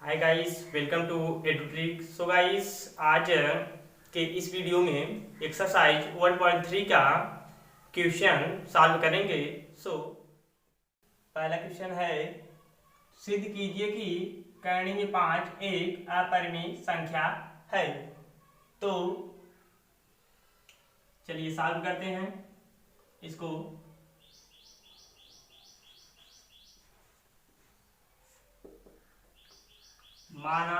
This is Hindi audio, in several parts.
Hi guys, welcome to Edutrick. So guys, आज के इस वीडियो में एक्सरसाइज 1.3 का क्वेश्चन सॉल्व करेंगे। पहला क्वेश्चन है, सिद्ध कीजिए कि करनी में 5 एक अपरिमेय संख्या है। तो चलिए सॉल्व करते हैं इसको। माना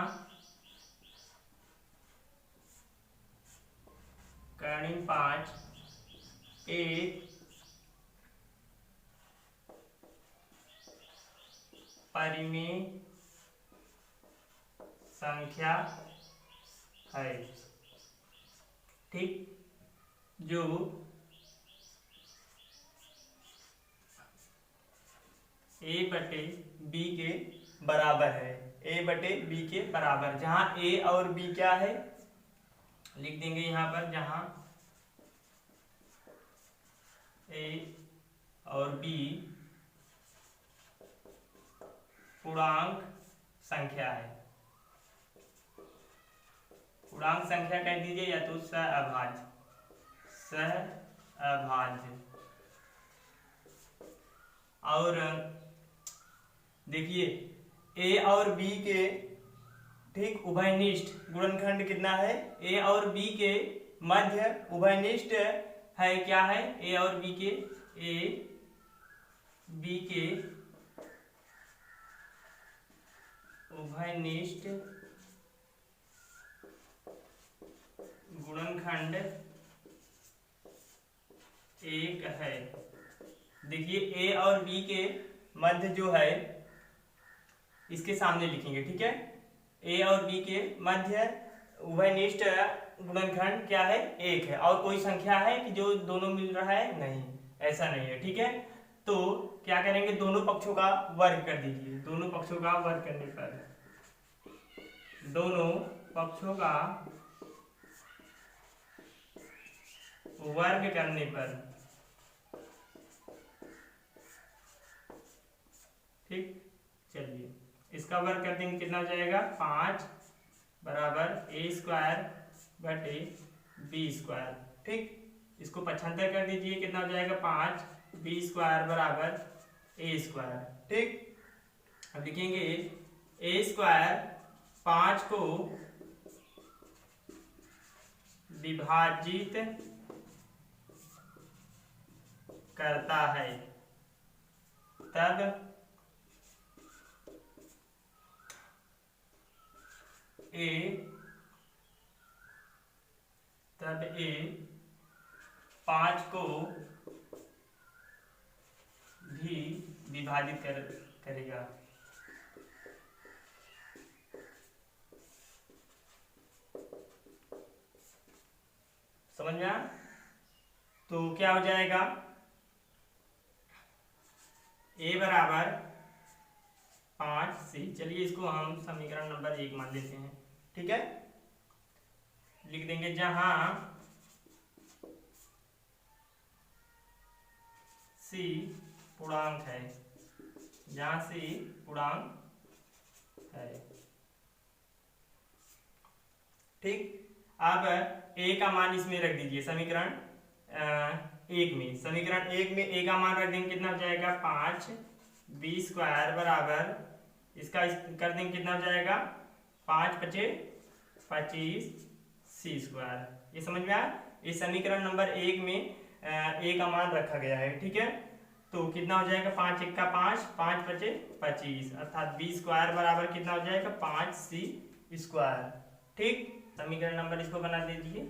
करनी में 5 एक परिमेय संख्या है। ठीक, जो ए बटे बी के बराबर है। ए बटे बी के बराबर, जहां ए और बी क्या है लिख देंगे यहां पर। जहां ए और बी पूर्णांक संख्या है। पूर्णांक संख्या कह दीजिए या तो सहअभाज्य। और देखिए ए और बी के ठीक उभयनिष्ठ गुणनखंड कितना है। ए और बी के मध्य उभयनिष्ठ है। क्या है? ए और बी के उभयनिष्ठ गुणनखंड एक है। देखिए ए और बी के मध्य जो है इसके सामने लिखेंगे। ठीक है, ए और बी के मध्य उभयनिष्ठ गुणनखंड क्या है? एक है। और कोई संख्या है कि जो दोनों मिल रहा है? नहीं, ऐसा नहीं है। ठीक है, तो क्या करेंगे, दोनों पक्षों का वर्ग कर दीजिए। दोनों पक्षों का वर्ग करने पर, दोनों पक्षों का वर्ग करने पर, ठीक, चलिए इसका वर्ग कर देंगे। कितना हो जाएगा? 5 बराबर ए स्क्वायर बटे बी स्क्वायर। ठीक, इसको पक्षांतर कर दीजिए। कितना हो जाएगा? 5 बी स्क्वायर बराबर ए स्क्वायर। ठीक, अब लिखेंगे ए स्क्वायर 5 को विभाजित करता है, तब ए 5 को भी विभाजित करेगा। समझ में आया? तो क्या हो जाएगा? ए बराबर 5 से, चलिए इसको हम समीकरण नंबर 1 मान लेते हैं। ठीक है, लिख देंगे जहां सी पूर्णांक है। जहां सी पूर्णांक है। ठीक, अब ए का मान इसमें रख दीजिए समीकरण 1 में। समीकरण 1 में ए का मान रख देंगे। कितना हो जाएगा? 5 बी स्क्वायर बराबर, इसका कर देंगे। कितना हो जाएगा? 5 पचे 25 सी स्क्वायर। ये समझ में आया? इस समीकरण नंबर 1 में ए का मान रखा गया है। ठीक है, तो कितना हो जाएगा? 5 1 का 5, 5 पचे 25, अर्थात बी स्क्वायर बराबर कितना हो जाएगा? 5 सी स्क्वायर। ठीक, समीकरण नंबर इसको बना दीजिए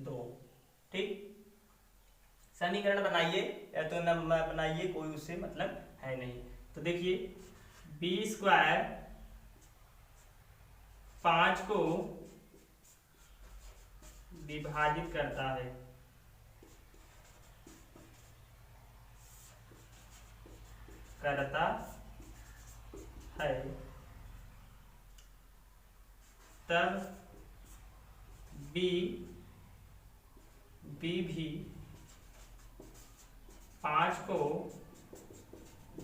2। ठीक, समीकरण बनाइए या तो न बनाइए, कोई उससे मतलब है नहीं। तो देखिए बी स्क्वायर 5 को विभाजित करता है, तब बी भी 5 को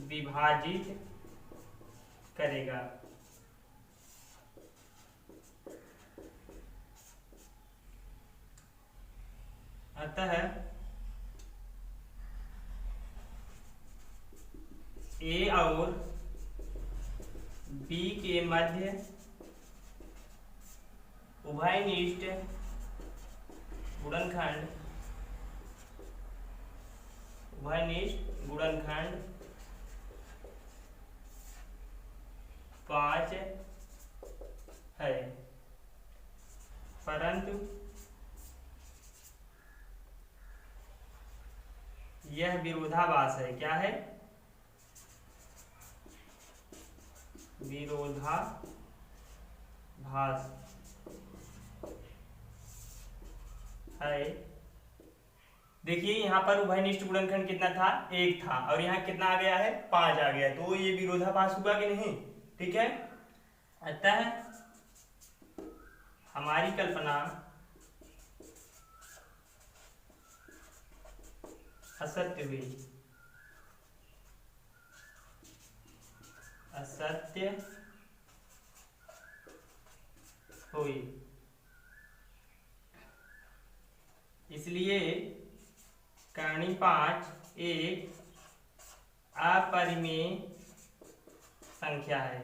विभाजित करेगा। अतः ए और बी के मध्य उभयनिष्ठ गुणनखंड 5 है, परंतु यह विरोधाभास है। क्या है? विरोधाभास है। देखिए यहाँ पर उभयनिष्ठ गुणनखंड कितना था? 1 था, और यहाँ कितना आ गया है? 5 आ गया। तो ये विरोधाभास हुआ कि नहीं? ठीक है। अतः हमारी कल्पना असत्य हुई। इसलिए करणी 5 एक अपरिमेय संख्या है।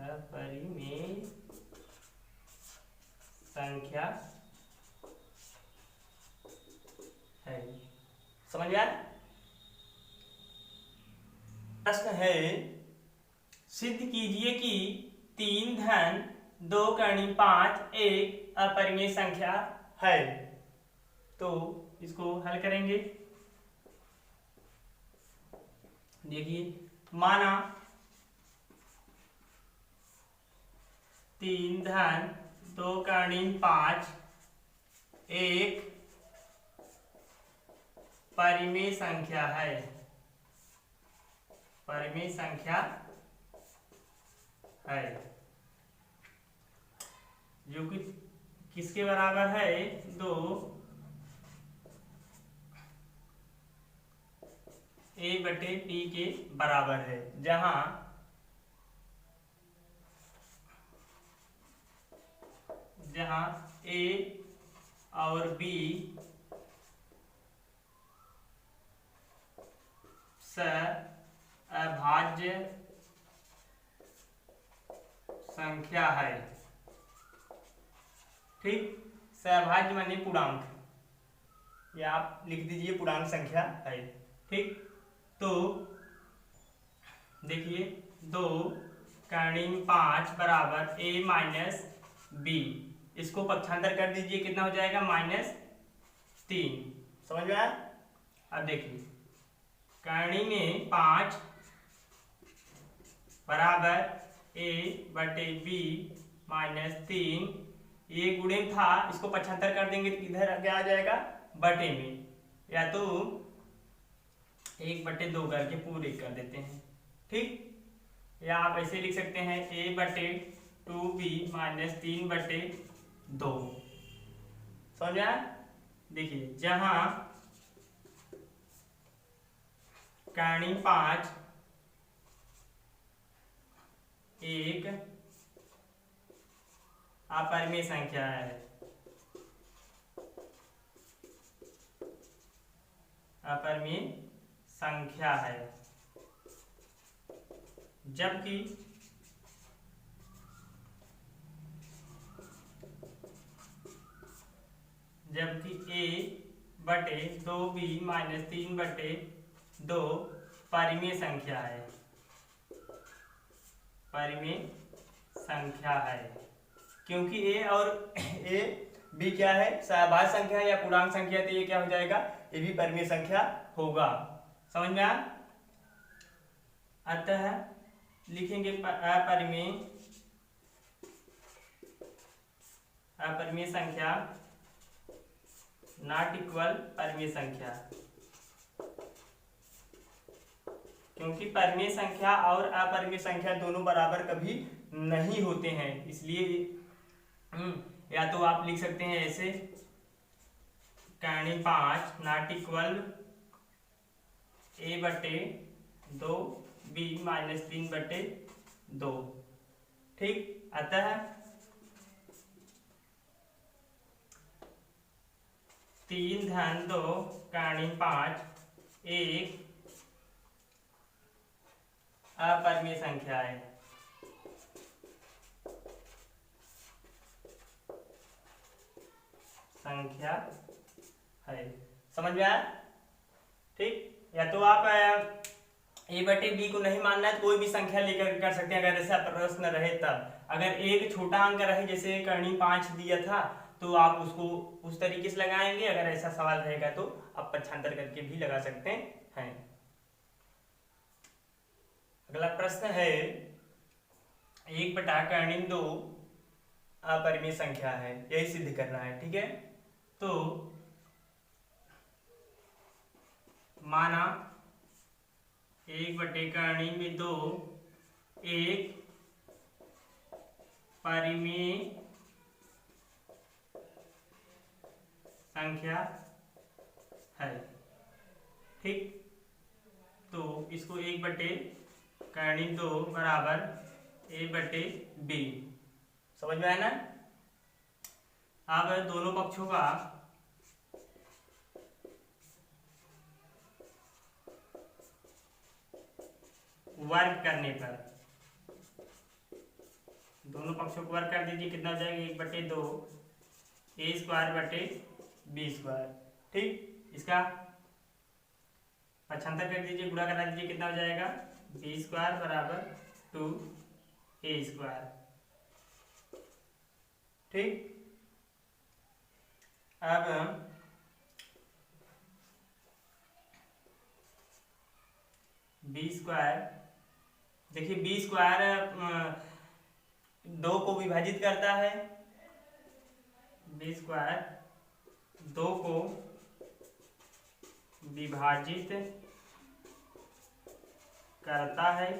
अपरिमेय संख्या है। समझ में आया? प्रश्न है, सिद्ध कीजिए कि 3 धन 2 करणी 5 एक अपरिमेय संख्या है। तो इसको हल करेंगे। देखिए, माना 3 धन 2 करणी 5 एक परिमेय संख्या है। परिमेय संख्या है जो कि किसके बराबर है? 2 A/P के बराबर है, जहां A और B अभाज्य संख्या है। ठीक, सहभाज्य माने पूर्णांक, या आप लिख दीजिए पूर्णांक संख्या है। ठीक, तो देखिए 2 करणी 5 बराबर A माइनस B, इसको पक्षांतर कर दीजिए, कितना हो जाएगा? -3। समझ में आया? अब देखिए, करणी में 5 बराबर A/B -3, ये गुणन था, इसको पक्षांतर कर देंगे तो इधर क्या आ जाएगा? बटे में, या तो 1/2 करके पूरे कर देते हैं। ठीक, या आप ऐसे लिख सकते हैं A/2B -3/2। समझा? देखिए, जहां करणी 5 एक अपरिमेय संख्या है, अपरिमेय संख्या है, जबकि A/2B -3/2 परिमेय संख्या है। परिमेय संख्या है क्योंकि A और B क्या है? सहभाज्य संख्या या पूर्णांक संख्या, तो ये क्या हो जाएगा? ये भी परिमेय संख्या होगा। समझ में आया? अतः लिखेंगे अपरिमेय संख्या नॉट इक्वल परिमेय संख्या, क्योंकि परिमेय संख्या और अपरिमेय संख्या दोनों बराबर कभी नहीं होते हैं। इसलिए या तो आप लिख सकते हैं ऐसे, करणी 5 नॉट इक्वल A/2 B -3/2। ठीक, अतः 3 धन 2 कर्णिम 5 एक अपरिमेय संख्या है। संख्या है। समझ में आया? ठीक। या तो आप ए बटे बी को नहीं मानना है तो कोई भी संख्या लेकर कर सकते हैं, अगर ऐसा प्रश्न रहे तब। अगर एक छोटा अंक रहे, जैसे कर्णिम 5 दिया था, तो आप उसको उस तरीके से लगाएंगे। अगर ऐसा सवाल रहेगा तो आप पक्षांतर करके भी लगा सकते हैं। अगला प्रश्न है 1 बटा कर्णिम 2 अपरिमेय संख्या है, यही सिद्ध करना है। ठीक है, तो माना 1 बटे कर्णिम 2 एक परिमेय संख्या है। ठीक, तो इसको 1 बटे कर्णिम 2 बराबर ए बटे बी। समझ में आया ना? अब दोनों पक्षों का वर्ग करने पर, दोनों पक्षों को वर्ग कर दीजिए, कितना हो जाएगा 1 बटे 2 ए स्क्वायर बटे बी स्क्वायर। ठीक, इसका पक्षांतर कर दीजिए, गुणा करा दीजिए, कितना हो जाएगा बी स्क्वायर बराबर 2 ए स्क्वायर। ठीक, अब बी स्क्वायर, देखिए बी स्क्वायर 2 को विभाजित करता है, बी स्क्वायर 2 को विभाजित करता है,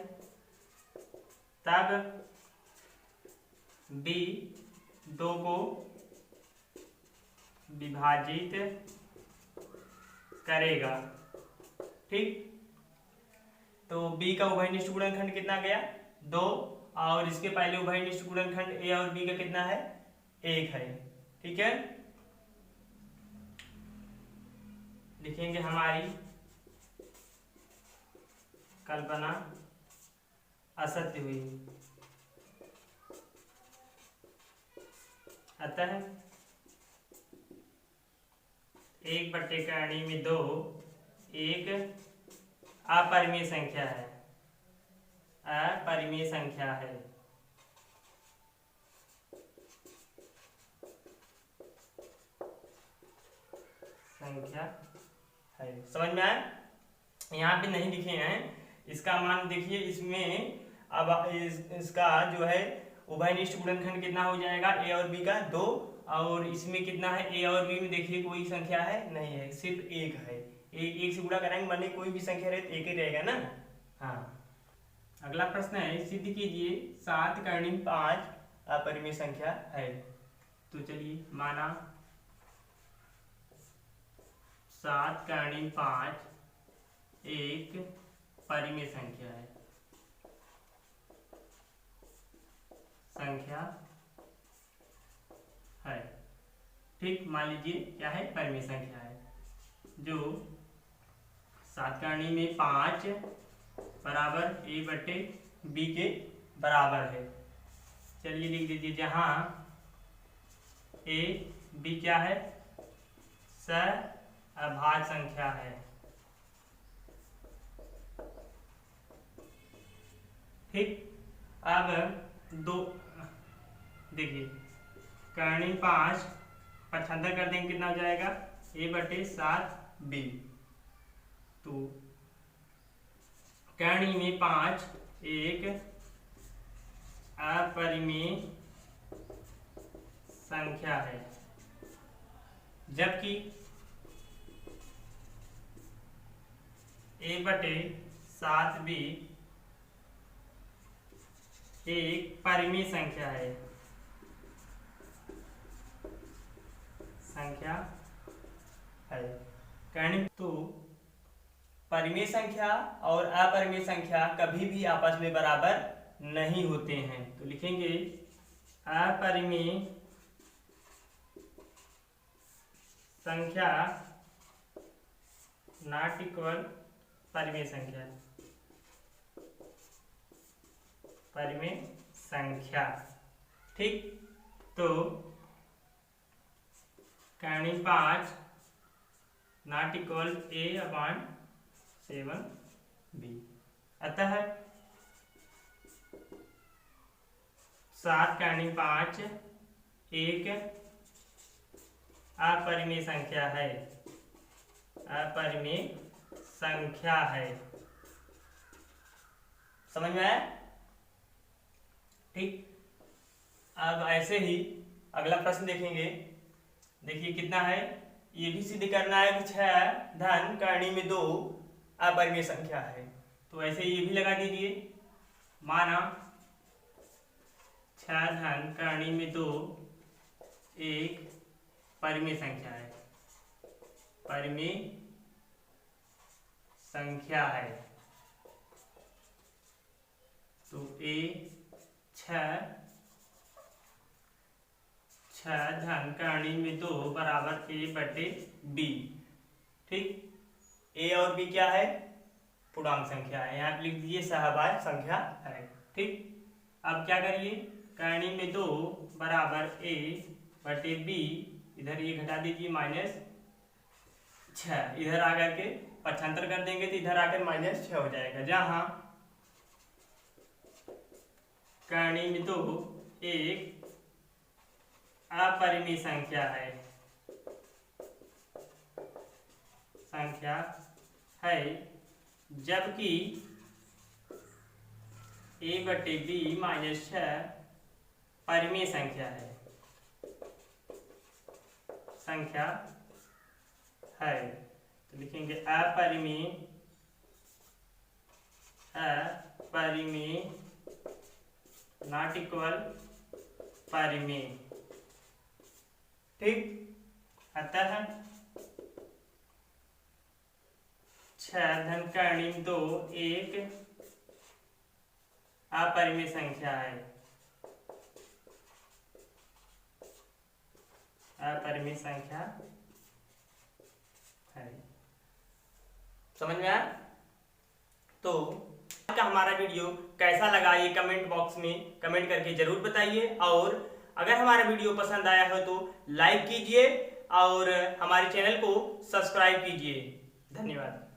तब बी 2 को विभाजित करेगा। ठीक, तो b का उभयनिष्ठ गुणनखंड कितना गया 2, और इसके पहले उभयनिष्ठ गुणनखंड a और b का कितना है 1 है। ठीक है, लिखेंगे हमारी कल्पना असत्य हुई, अतः 1 बटे कर्णिम 2 एक अपरिमेय संख्या है, अपरिमेय संख्या है। संख्या है। समझ में आया? यहाँ पे नहीं लिखे हैं, इसका मान देखिए, इसमें अब इसका जो है उभयनिष्ठ गुणनखंड कितना हो जाएगा a और b का 2, और इसमें कितना है a और b में देखिए कोई संख्या है नहीं है, सिर्फ 1 है। एक से गुणा कराएंगे, माने कोई भी संख्या रहे तो एक ही रहेगा ना। हाँ, अगला प्रश्न है सिद्ध कीजिए 7 कर्णिम 5 अपरिमेय संख्या है। तो चलिए, माना 7 कर्णिम 5 एक परिमेय संख्या है, संख्या है। ठीक, मान लीजिए क्या है परिमेय संख्या है, जो 7 कर्णिम में 5 बराबर a बटे b के बराबर है। चलिए लिख दीजिए, जहां a b क्या है सअभाज्य संख्या है। ठीक, अब दो देखिए कर्णिम 5 पक्षांतर कर देंगे, कितना हो जाएगा a बटे 7b। तो कर्णिम में 5 एक अपरिमेय संख्या है, जबकि a बटे 7b एक परिमेय संख्या है, संख्या है। कर्णिम, तो परिमेय संख्या और अपरिमेय संख्या कभी भी आपस में बराबर नहीं होते हैं। तो लिखेंगे अपरिमेय संख्या नॉट इक्वल परिमेय संख्या, परिमेय संख्या। ठीक, तो करणी 5 नॉट इक्वल a/7b। अतः 7 करणी 5 एक अपरिमेय संख्या है, अपरिमेय संख्या है। समझ में आया? ठीक, अब ऐसे ही अगला प्रश्न देखेंगे। देखिए कितना है, ये भी सिद्ध करना है कि 6 धन करणी में 2 अपरिमेय संख्या है। तो ऐसे ये भी लगा दीजिए, माना 6 धन करणी में 2 एक परिमेय संख्या है, परिमेय संख्या है। तो ए 6 धन करणी में 2 बराबर a/b। ठीक, ए और बी क्या है? पूर्णांक संख्या है, यहाँ पे लिख दीजिए सहभाज्य संख्या है। ठीक, अब क्या करिए, करणी में 2 बराबर a/b, इधर ये घटा दीजिए -6, इधर आकर के पक्षांतर कर देंगे तो इधर आकर -6 हो जाएगा। जहां करणी में 2 एक अपरिमेय संख्या है, जबकि a/b -6 परिमेय संख्या है, तो लिखेंगे अपरिमेय नॉट इक्वल परिमेय। ठीक, अतः 6 धन करणी में 2 एक अपरिमेय संख्या है, अपरिमेय संख्या है। समझ में आया? तो आज का हमारा वीडियो कैसा लगा ये कमेंट बॉक्स में कमेंट करके जरूर बताइए, और अगर हमारा वीडियो पसंद आया हो तो लाइक कीजिए और हमारे चैनल को सब्सक्राइब कीजिए। धन्यवाद।